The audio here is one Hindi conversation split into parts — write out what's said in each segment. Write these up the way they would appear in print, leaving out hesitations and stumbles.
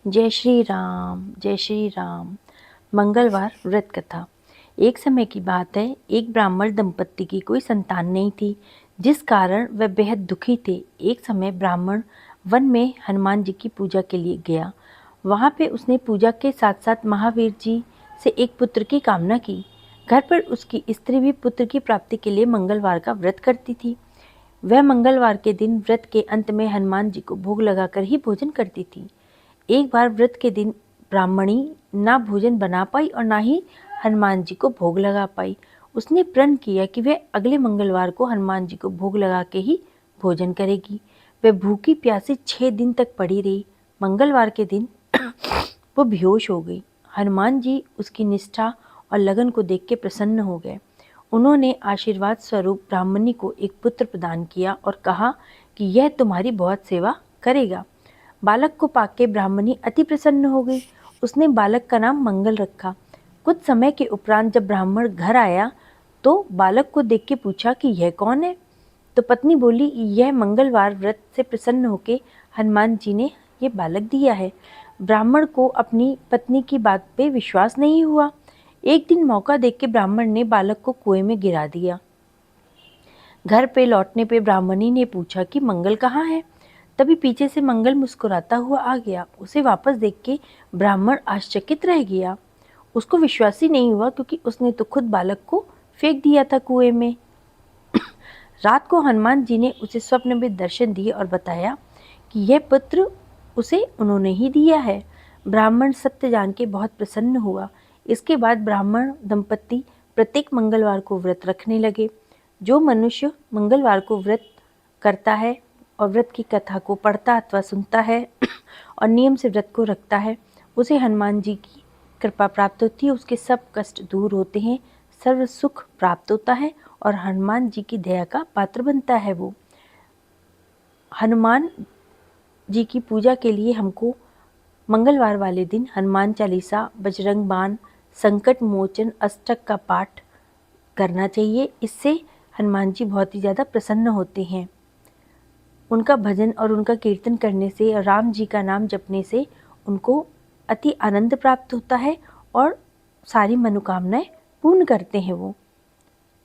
जय श्री राम, जय श्री राम। मंगलवार व्रत कथा। एक समय की बात है, एक ब्राह्मण दंपत्ति की कोई संतान नहीं थी, जिस कारण वह बेहद दुखी थे। एक समय ब्राह्मण वन में हनुमान जी की पूजा के लिए गया। वहाँ पे उसने पूजा के साथ साथ महावीर जी से एक पुत्र की कामना की। घर पर उसकी स्त्री भी पुत्र की प्राप्ति के लिए मंगलवार का व्रत करती थी। वह मंगलवार के दिन व्रत के अंत में हनुमान जी को भोग लगाकर ही भोजन करती थी। एक बार व्रत के दिन ब्राह्मणी ना भोजन बना पाई और ना ही हनुमान जी को भोग लगा पाई। उसने प्रण किया कि वह अगले मंगलवार को हनुमान जी को भोग लगा के ही भोजन करेगी। वह भूखी प्यासी 6 दिन तक पड़ी रही। मंगलवार के दिन वो बेहोश हो गई। हनुमान जी उसकी निष्ठा और लगन को देख के प्रसन्न हो गए। उन्होंने आशीर्वाद स्वरूप ब्राह्मणी को एक पुत्र प्रदान किया और कहा कि यह तुम्हारी बहुत सेवा करेगा। बालक को पाके ब्राह्मणी अति प्रसन्न हो गई। उसने बालक का नाम मंगल रखा। कुछ समय के उपरांत जब ब्राह्मण घर आया तो बालक को देख के पूछा कि यह कौन है। तो पत्नी बोली, यह मंगलवार व्रत से प्रसन्न होके हनुमान जी ने ये बालक दिया है। ब्राह्मण को अपनी पत्नी की बात पे विश्वास नहीं हुआ। एक दिन मौका देख के ब्राह्मण ने बालक को कुएं में गिरा दिया। घर पे लौटने पे ब्राह्मणी ने पूछा कि मंगल कहाँ है। तभी पीछे से मंगल मुस्कुराता हुआ आ गया। उसे वापस देख के ब्राह्मण आश्चर्यचकित रह गया। उसको विश्वास ही नहीं हुआ, क्योंकि उसने तो खुद बालक को फेंक दिया था कुएं में। रात को हनुमान जी ने उसे स्वप्न में दर्शन दिए और बताया कि यह पुत्र उसे उन्होंने ही दिया है। ब्राह्मण सत्य जान के बहुत प्रसन्न हुआ। इसके बाद ब्राह्मण दंपत्ति प्रत्येक मंगलवार को व्रत रखने लगे। जो मनुष्य मंगलवार को व्रत करता है और व्रत की कथा को पढ़ता अथवा सुनता है और नियम से व्रत को रखता है, उसे हनुमान जी की कृपा प्राप्त होती है। उसके सब कष्ट दूर होते हैं, सर्व सुख प्राप्त होता है और हनुमान जी की दया का पात्र बनता है। वो हनुमान जी की पूजा के लिए हमको मंगलवार वाले दिन हनुमान चालीसा, बजरंग बाण, संकट मोचन अष्टक का पाठ करना चाहिए। इससे हनुमान जी बहुत ही ज़्यादा प्रसन्न होते हैं। उनका भजन और उनका कीर्तन करने से, राम जी का नाम जपने से उनको अति आनंद प्राप्त होता है और सारी मनोकामनाएं पूर्ण करते हैं। वो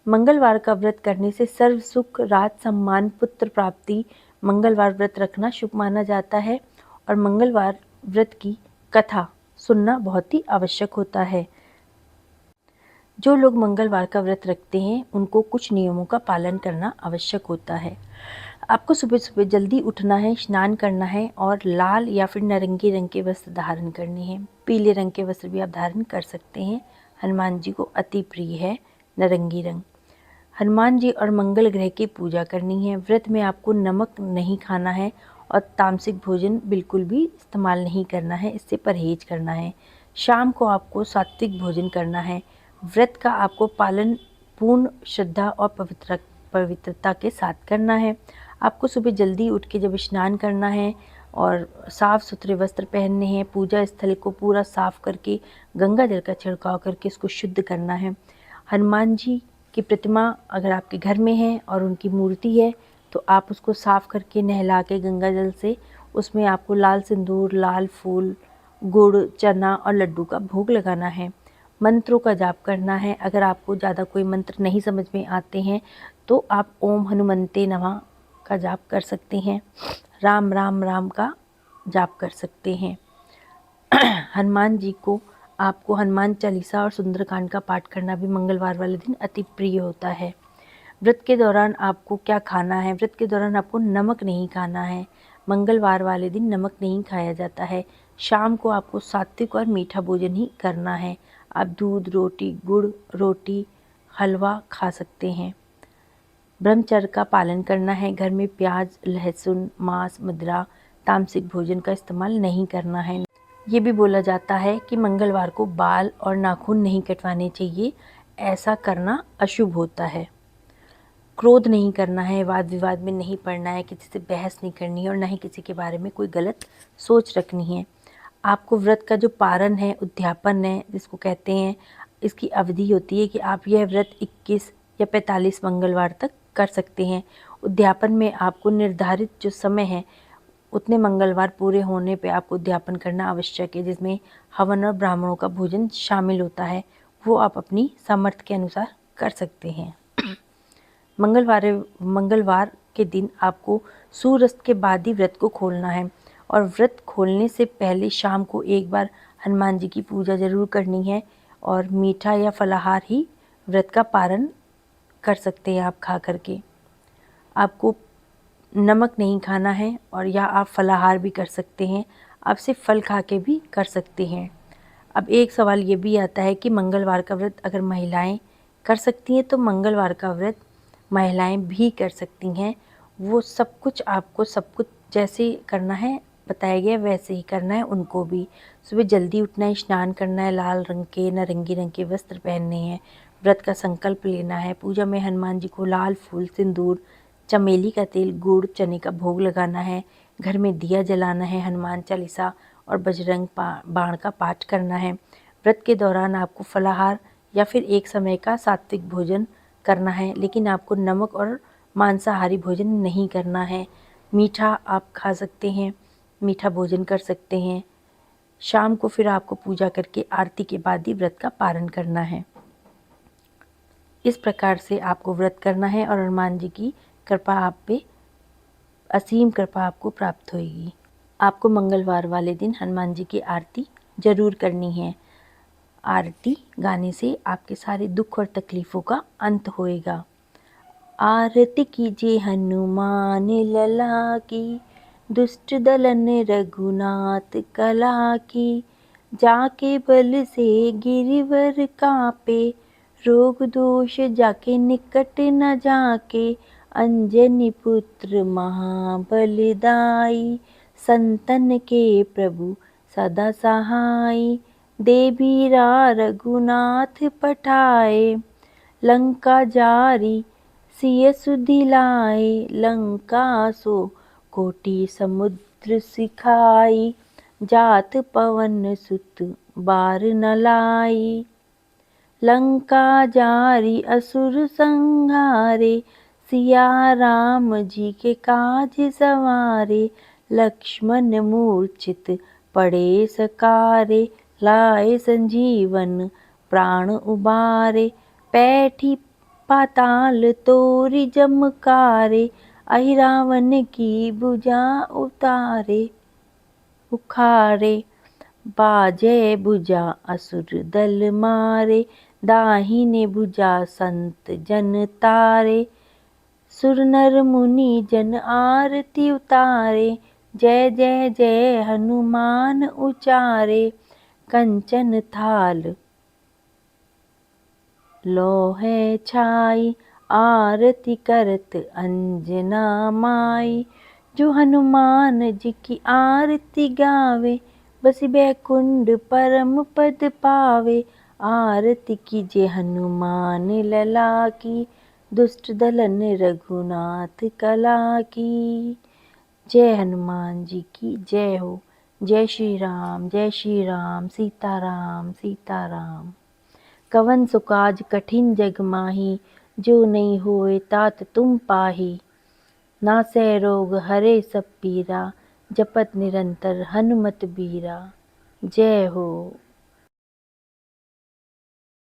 मंगलवार का व्रत करने से सर्व सुख, राज सम्मान, पुत्र प्राप्ति, मंगलवार व्रत रखना शुभ माना जाता है और मंगलवार व्रत की कथा सुनना बहुत ही आवश्यक होता है। जो लोग मंगलवार का व्रत रखते हैं उनको कुछ नियमों का पालन करना आवश्यक होता है। आपको सुबह सुबह जल्दी उठना है, स्नान करना है और लाल या फिर नारंगी रंग के वस्त्र धारण करने हैं। पीले रंग के वस्त्र भी आप धारण कर सकते हैं। हनुमान जी को अति प्रिय है नारंगी रंग। हनुमान जी और मंगल ग्रह की पूजा करनी है। व्रत में आपको नमक नहीं खाना है और तामसिक भोजन बिल्कुल भी इस्तेमाल नहीं करना है, इससे परहेज करना है। शाम को आपको सात्विक भोजन करना है। व्रत का आपको पालन पूर्ण श्रद्धा और पवित्रता के साथ करना है। आपको सुबह जल्दी उठ के जब स्नान करना है और साफ़ सुथरे वस्त्र पहनने हैं, पूजा स्थल को पूरा साफ़ करके गंगा जल का छिड़काव करके इसको शुद्ध करना है। हनुमान जी की प्रतिमा अगर आपके घर में है और उनकी मूर्ति है तो आप उसको साफ़ करके नहला के गंगा जल से उसमें आपको लाल सिंदूर, लाल फूल, गुड़, चना और लड्डू का भोग लगाना है। मंत्रों का जाप करना है। अगर आपको ज़्यादा कोई मंत्र नहीं समझ में आते हैं तो आप ओम हनुमंते नमः का जाप कर सकते हैं। राम राम राम का जाप कर सकते हैं। हनुमान जी को आपको हनुमान चालीसा और सुंदरकांड का पाठ करना भी मंगलवार वाले दिन अति प्रिय होता है। व्रत के दौरान आपको क्या खाना है? व्रत के दौरान आपको नमक नहीं खाना है। मंगलवार वाले दिन नमक नहीं खाया जाता है। शाम को आपको सात्विक और मीठा भोजन ही करना है। आप दूध रोटी, गुड़ रोटी, हलवा खा सकते हैं। ब्रह्मचर्य का पालन करना है। घर में प्याज, लहसुन, मांस, मदिरा, तामसिक भोजन का इस्तेमाल नहीं करना है। ये भी बोला जाता है कि मंगलवार को बाल और नाखून नहीं कटवाने चाहिए, ऐसा करना अशुभ होता है। क्रोध नहीं करना है, वाद विवाद में नहीं पड़ना है, किसी से बहस नहीं करनी है और ना ही किसी के बारे में कोई गलत सोच रखनी है। आपको व्रत का जो पारण है, उद्यापन है जिसको कहते हैं, इसकी अवधि होती है कि आप यह व्रत 21 या 45 मंगलवार तक कर सकते हैं। उद्यापन में आपको निर्धारित जो समय है उतने मंगलवार पूरे होने पे आपको उद्यापन करना आवश्यक है, जिसमें हवन और ब्राह्मणों का भोजन शामिल होता है। वो आप अपनी सामर्थ्य के अनुसार कर सकते हैं। मंगलवार के दिन आपको सूर्यास्त के बाद ही व्रत को खोलना है और व्रत खोलने से पहले शाम को एक बार हनुमान जी की पूजा ज़रूर करनी है और मीठा या फलाहार ही व्रत का पारण कर सकते हैं आप खा करके। आपको नमक नहीं खाना है और या आप फलाहार भी कर सकते हैं, आप सिर्फ फल खा के भी कर सकते हैं। अब एक सवाल ये भी आता है कि मंगलवार का व्रत अगर महिलाएं कर सकती हैं तो मंगलवार का व्रत महिलाएं भी कर सकती हैं। वो सब कुछ आपको सब कुछ जैसे करना है बताया गया वैसे ही करना है उनको भी। सुबह जल्दी उठना है, स्नान करना है, लाल रंग के नारंगी रंग के वस्त्र पहनने हैं, व्रत का संकल्प लेना है, पूजा में हनुमान जी को लाल फूल, सिंदूर, चमेली का तेल, गुड़, चने का भोग लगाना है, घर में दिया जलाना है, हनुमान चालीसा और बजरंग बाण का पाठ करना है। व्रत के दौरान आपको फलाहार या फिर एक समय का सात्विक भोजन करना है, लेकिन आपको नमक और मांसाहारी भोजन नहीं करना है। मीठा आप खा सकते हैं, मीठा भोजन कर सकते हैं। शाम को फिर आपको पूजा करके आरती के बाद ही व्रत का पारण करना है। इस प्रकार से आपको व्रत करना है और हनुमान जी की कृपा आप पे असीम कृपा आपको प्राप्त होगी। आपको मंगलवार वाले दिन हनुमान जी की आरती ज़रूर करनी है। आरती गाने से आपके सारे दुख और तकलीफ़ों का अंत होएगा। आरती कीजिए हनुमान लला की, दुष्ट दलन रघुनाथ कला की। जाके बल से गिरिवर कांपे, रोग दोष जाके निकट न जाके। अंजनी पुत्र महाबलदाई, संतन के प्रभु सदा सहाय। देवीरा रघुनाथ पठाए, लंका जारी सिय सुधिलाए। लंका सो कोटि समुद्र सिखाई, जात पवन सुत बार न लाई। लंका जारी असुर संहारे, सिया राम जी के काज सवारे। लक्ष्मण मूर्छित पड़े सकारे, लाए संजीवन प्राण उबारे। पैठी पाताल तोरी जमकारे, अहि रावण की भुजा उखारे। बाजे भुजा असुर दल मारे, दाहिने भुजा संत जन तारे। सुर नर मुनि जन आरती उतारे, जय जय जय हनुमान उचारे। कंचन थाल लोहे छाई, आरती करत अंजना माई। जो हनुमान जी की आरती गावे, बसी बैकुंठ परम पद पावे। आरती कीजिए हनुमान लला की, दुष्ट दलन रघुनाथ कला की। जय हनुमान जी की जय हो। जय श्री राम, जय श्री राम। सीताराम सीताराम। कवन सो काज कठिन जग माही, जो नहीं होए तात तुम पाही। नासै रोग हरे सब पीरा, जपत निरंतर हनुमत बीरा। जय हो।